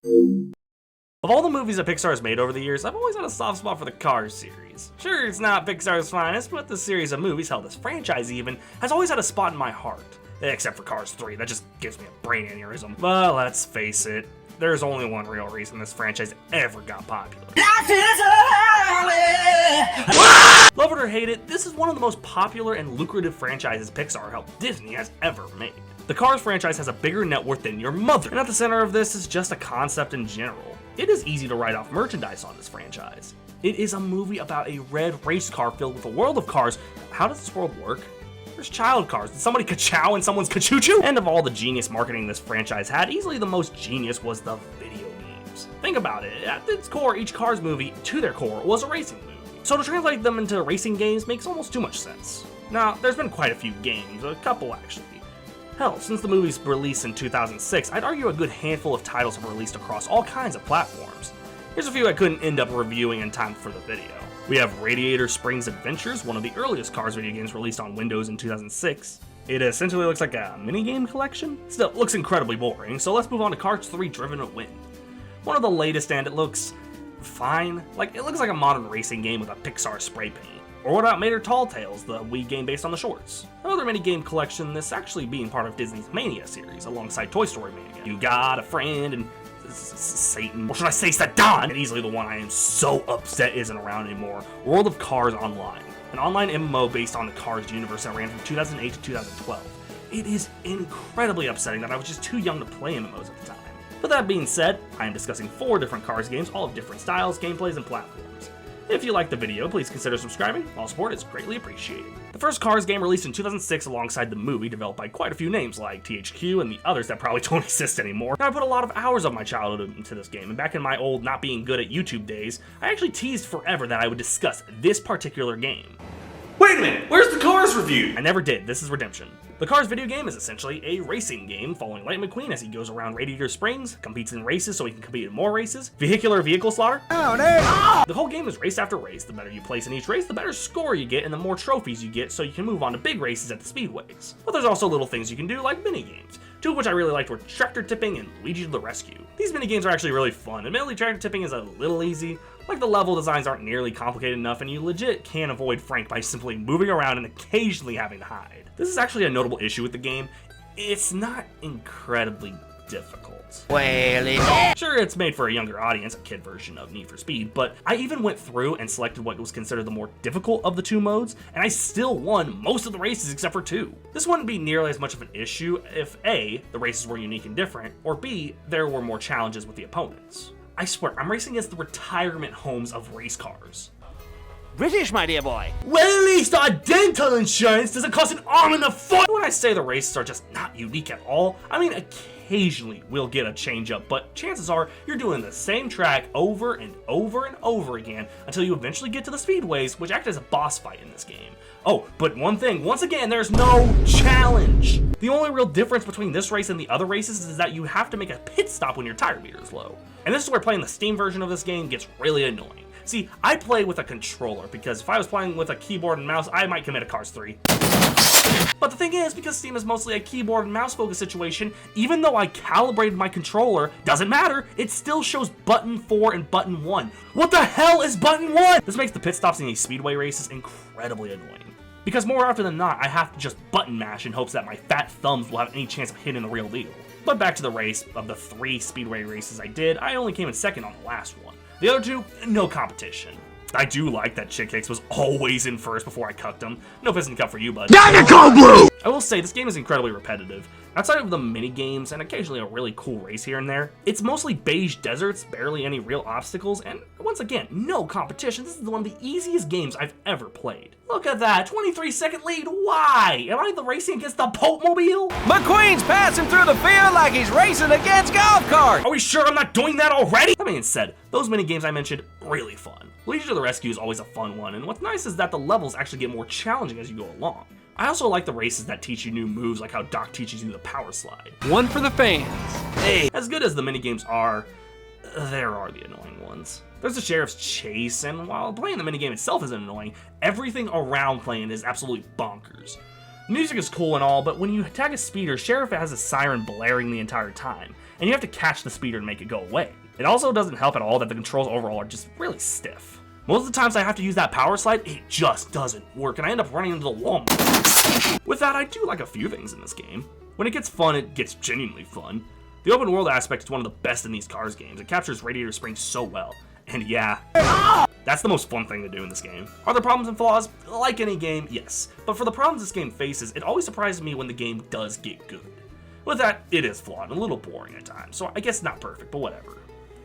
Of all the movies that Pixar has made over the years, I've always had a soft spot for the Cars series. Sure, it's not Pixar's finest, but the series of movies, hell, this franchise even, has always had a spot in my heart. Except for Cars 3, that just gives me a brain aneurysm. But let's face it, there's only one real reason this franchise ever got popular. Love it or hate it, this is one of the most popular and lucrative franchises Pixar helped Disney has ever made. The Cars franchise has a bigger net worth than your mother, and at the center of this is just a concept in general. It is easy to write off merchandise on this franchise. It is a movie about a red race car filled with a world of cars. How does this world work? There's child cars. Did somebody ka-chow in someone's ka-choo-choo? And of all the genius marketing this franchise had, easily the most genius was the video games. Think about it. At its core, each Cars movie, to their core, was a racing movie. So to translate them into racing games makes almost too much sense. Now, there's been quite a few games, a couple actually. Hell, since the movie's release in 2006, I'd argue a good handful of titles have released across all kinds of platforms. Here's a few I couldn't end up reviewing in time for the video. We have Radiator Springs Adventures, one of the earliest Cars video games released on Windows in 2006. It essentially looks like a minigame collection. Still, looks incredibly boring, so let's move on to Cars 3 Driven to Win. One of the latest, and it looks fine. It looks like a modern racing game with a Pixar spray paint. Or what about Mater Tall Tales, the Wii game based on the shorts? Another minigame collection, this actually being part of Disney's Mania series, alongside Toy Story Mania. You got a friend and Satan, or should I say Satan? And easily the one I am so upset isn't around anymore, World of Cars Online. An online MMO based on the Cars universe that ran from 2008 to 2012. It is incredibly upsetting that I was just too young to play MMOs at the time. But that being said, I am discussing 4 different Cars games, all of different styles, gameplays, and platforms. If you like the video, please consider subscribing. All support is greatly appreciated. The first Cars game released in 2006 alongside the movie, developed by quite a few names like THQ and the others that probably don't exist anymore. Now, I put a lot of hours of my childhood into this game, and back in my old not being good at YouTube days, I actually teased forever that I would discuss this particular game. Wait a minute, where's the Cars review? I never did, this is Redemption. The Cars video game is essentially a racing game following Lightning McQueen as he goes around Radiator Springs, competes in races so he can compete in more races, vehicular vehicle slaughter. Oh, no! The whole game is race after race. The better you place in each race, the better score you get and the more trophies you get so you can move on to big races at the speedways. But there's also little things you can do like mini games. 2 of which I really liked were Tractor Tipping and Luigi to the Rescue. These mini games are actually really fun. Admittedly, Tractor Tipping is a little easy. The level designs aren't nearly complicated enough, and you legit can avoid Frank by simply moving around and occasionally having to hide. This is actually a notable issue with the game. It's not incredibly difficult. Sure, it's made for a younger audience, a kid version of Need for Speed, but I even went through and selected what was considered the more difficult of the 2 modes, and I still won most of the races except for 2. This wouldn't be nearly as much of an issue if A, the races were unique and different, or B, there were more challenges with the opponents. I swear, I'm racing against the retirement homes of race cars. British, my dear boy. Well, at least our dental insurance doesn't cost an arm and a foot! When I say the races are just not unique at all, I mean occasionally we'll get a change up, but chances are you're doing the same track over and over and over again until you eventually get to the speedways, which act as a boss fight in this game. Oh, but one thing, once again, there's no challenge! The only real difference between this race and the other races is that you have to make a pit stop when your tire meter is low. And this is where playing the Steam version of this game gets really annoying. See, I play with a controller because if I was playing with a keyboard and mouse, I might commit a Cars 3. But the thing is, because Steam is mostly a keyboard and mouse focused situation, even though I calibrated my controller, doesn't matter, it still shows button 4 and button 1. What the hell is button 1? This makes the pit stops in these speedway races incredibly annoying. Because more often than not, I have to just button mash in hopes that my fat thumbs will have any chance of hitting the real deal. But back to the race, of the 3 speedway races I did, I only came in second on the last one. The other 2, no competition. I do like that Chick Hicks was always in first before I cucked him. No piston cup for you, bud. I will say, this game is incredibly repetitive. Outside of the mini games and occasionally a really cool race here and there, it's mostly beige deserts, barely any real obstacles, and once again, no competition. This is one of the easiest games I've ever played. Look at that, 23-second lead. Why? Am I the racing against the Pope Mobile? McQueen's passing through the field like he's racing against golf carts. Are we sure I'm not doing that already? That being said, those mini games I mentioned, really fun. Luigi to the Rescue is always a fun one, and what's nice is that the levels actually get more challenging as you go along. I also like the races that teach you new moves, like how Doc teaches you the power slide. One for the fans. Hey, as good as the minigames are, there are the annoying ones. There's the Sheriff's Chase, and while playing the minigame itself isn't annoying, everything around playing is absolutely bonkers. Music is cool and all, but when you tag a speeder, Sheriff has a siren blaring the entire time, and you have to catch the speeder to make it go away. It also doesn't help at all that the controls overall are just really stiff. Most of the times I have to use that power slide, it just doesn't work, and I end up running into the wall. With that, I do like a few things in this game. When it gets fun, it gets genuinely fun. The open world aspect is one of the best in these Cars games. It captures Radiator Springs so well. And yeah, that's the most fun thing to do in this game. Are there problems and flaws? Like any game, yes. But for the problems this game faces, it always surprises me when the game does get good. With that, it is flawed and a little boring at times, so I guess not perfect, but whatever.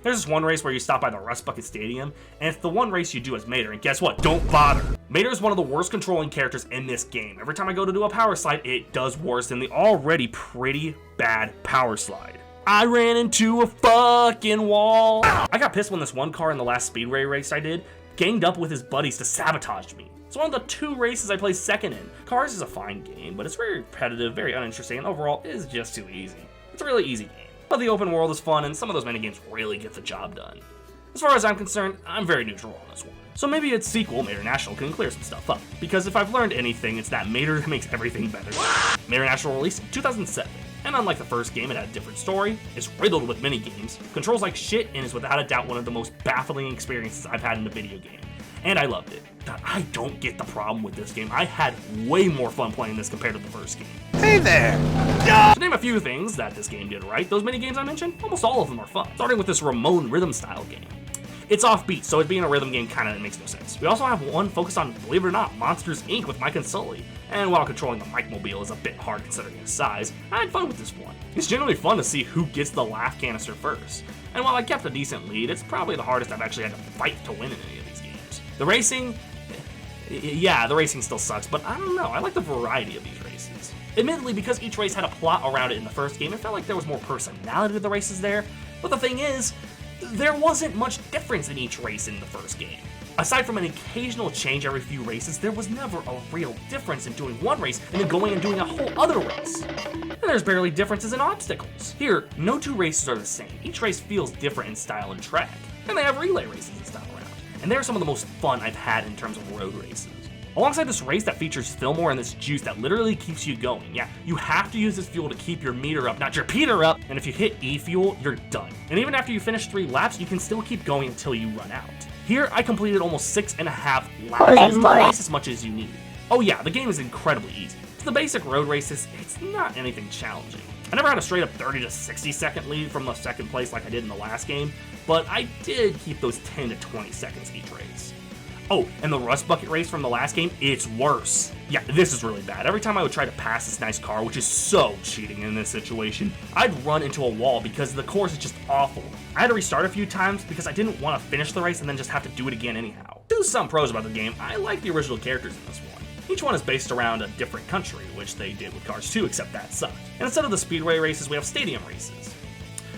There's this one race where you stop by the Rust Bucket Stadium, and it's the one race you do as Mater, and guess what? Don't bother! Mater is one of the worst controlling characters in this game. Every time I go to do a power slide, it does worse than the already pretty bad power slide. I ran into a fucking wall! I got pissed when this one car in the last speedway race I did ganged up with his buddies to sabotage me. It's one of the 2 races I placed second in. Cars is a fine game, but it's very repetitive, very uninteresting, and overall is just too easy. It's a really easy game. But the open world is fun, and some of those minigames really get the job done. As far as I'm concerned, I'm very neutral on this one. So maybe its sequel, Mater National, can clear some stuff up, because if I've learned anything, it's that Mater makes everything better. Mater National released in 2007, and unlike the first game, it had a different story, is riddled with mini-games, controls like shit, and is without a doubt one of the most baffling experiences I've had in a video game. And I loved it. But I don't get the problem with this game. I had way more fun playing this compared to the first game. Hey there! To name a few things that this game did right, those mini games I mentioned, almost all of them are fun. Starting with this Ramon rhythm style game. It's offbeat, so it being a rhythm game kinda makes no sense. We also have one focused on, believe it or not, Monsters Inc. with Mike and Sully. And while controlling the Mike Mobile is a bit hard considering its size, I had fun with this one. It's generally fun to see who gets the laugh canister first. And while I kept a decent lead, it's probably the hardest I've actually had to fight to win in any of these games. The racing, yeah, the racing still sucks, but I don't know, I like the variety of these races. Admittedly, because each race had a plot around it in the first game, it felt like there was more personality to the races there, but the thing is, there wasn't much difference in each race in the first game. Aside from an occasional change every few races, there was never a real difference in doing one race and then going and doing a whole other race. And there's barely differences in obstacles. Here, no 2 races are the same. Each race feels different in style and track, and they have relay races and style around. And they're some of the most fun I've had in terms of road races. Alongside this race that features Fillmore and this juice that literally keeps you going. Yeah, you have to use this fuel to keep your meter up, not your Peter up, and if you hit E-fuel, you're done. And even after you finish 3 laps, you can still keep going until you run out. Here, I completed almost 6.5 laps, twice as much as you need. Oh yeah, the game is incredibly easy. For the basic road races, it's not anything challenging. I never had a straight up 30 to 60 second lead from the second place like I did in the last game, but I did keep those 10 to 20 seconds each race. Oh, and the Rust Bucket race from the last game, it's worse. Yeah, this is really bad. Every time I would try to pass this nice car, which is so cheating in this situation, I'd run into a wall because the course is just awful. I had to restart a few times because I didn't want to finish the race and then just have to do it again anyhow. There's some pros about the game. I like the original characters in this one. Each one is based around a different country, which they did with Cars 2, except that sucked. And instead of the speedway races, we have stadium races.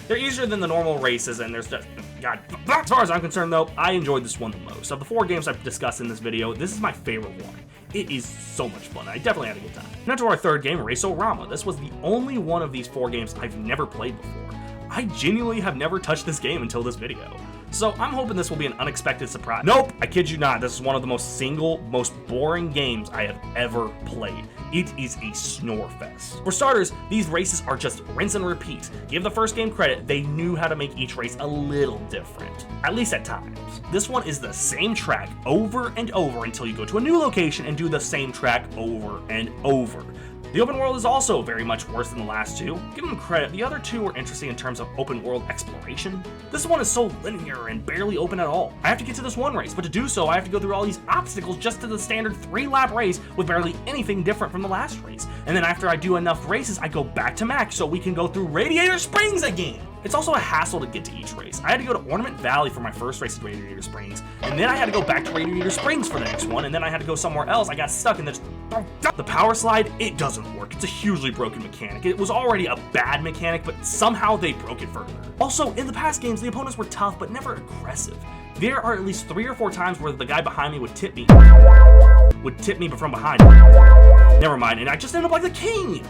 They're easier than the normal races, and there's just, God, as far as I'm concerned though, I enjoyed this one the most. Of the 4 games I've discussed in this video, this is my favorite one. It is so much fun. I definitely had a good time. Now to our 3rd game, Rama. This was the only one of these 4 games I've never played before. I genuinely have never touched this game until this video. So I'm hoping this will be an unexpected surprise. Nope, I kid you not, this is one of the most boring games I have ever played. It is a snore fest. For starters, these races are just rinse and repeat. Give the first game credit, they knew how to make each race a little different, at least at times. This one is the same track over and over until you go to a new location and do the same track over and over. The open world is also very much worse than the last 2. Give them credit, the other 2 were interesting in terms of open world exploration. This one is so linear and barely open at all. I have to get to this one race, but to do so I have to go through all these obstacles just to the standard 3-lap race with barely anything different from the last race. And then after I do enough races, I go back to Max so we can go through Radiator Springs again. It's also a hassle to get to each race. I had to go to Ornament Valley for my first race at Radiator Springs, and then I had to go back to Radiator Springs for the next one, and then I had to go somewhere else. I got stuck in this. The power slide, it doesn't work. It's a hugely broken mechanic. It was already a bad mechanic, but somehow they broke it further. Also, in the past games, the opponents were tough, but never aggressive. There are at least 3 or 4 times where the guy behind me would tip me but from behind. Never mind, and I just end up like the king!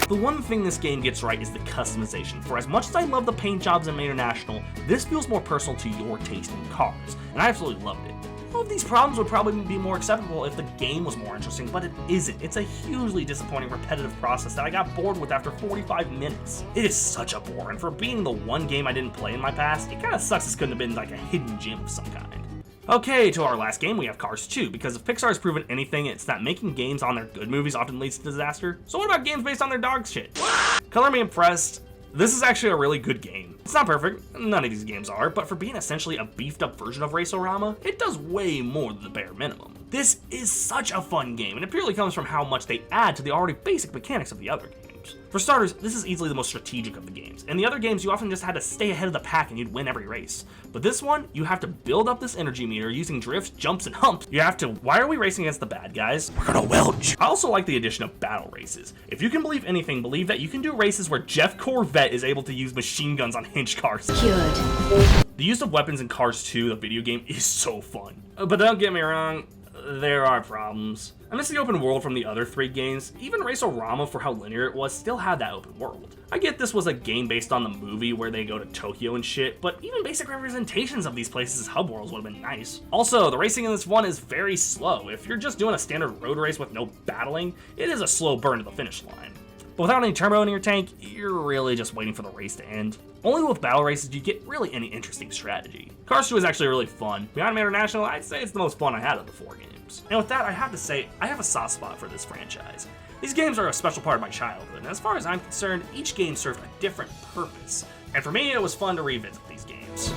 The one thing this game gets right is the customization. For as much as I love the paint jobs in Mater National, this feels more personal to your taste in cars, and I absolutely loved it. All of these problems would probably be more acceptable if the game was more interesting, but it isn't. It's a hugely disappointing, repetitive process that I got bored with after 45 minutes. It is such a bore, and for being the one game I didn't play in my past, it kinda sucks this couldn't have been like a hidden gem of some kind. Okay, to our last game, we have Cars 2, because if Pixar has proven anything, it's that making games on their good movies often leads to disaster. So what about games based on their dog shit? Color me impressed. This is actually a really good game. It's not perfect, none of these games are, but for being essentially a beefed up version of Rama, it does way more than the bare minimum. This is such a fun game, and it purely comes from how much they add to the already basic mechanics of the other games. For starters, this is easily the most strategic of the games. In the other games, you often just had to stay ahead of the pack and you'd win every race. But this one, you have to build up this energy meter using drifts, jumps, and humps. You have to, why are we racing against the bad guys? We're gonna welch. I also like the addition of battle races. If you can believe anything, believe that you can do races where Jeff Corvette is able to use machine guns on hinge cars. Cured. The use of weapons in Cars 2, the video game, is so fun. But don't get me wrong, there are problems. I miss the open world from the other 3 games. Even Rama, for how linear it was, still had that open world. I get this was a game based on the movie where they go to Tokyo and shit, but even basic representations of these places as hub worlds would have been nice. Also, the racing in this one is very slow. If you're just doing a standard road race with no battling, it is a slow burn to the finish line. But without any turbo in your tank, you're really just waiting for the race to end. Only with battle races do you get really any interesting strategy. Cars 2 is actually really fun. Beyond International, I'd say it's the most fun I had of the 4 games. And with that, I have to say, I have a soft spot for this franchise. These games are a special part of my childhood, and as far as I'm concerned, each game served a different purpose. And for me, it was fun to revisit these games.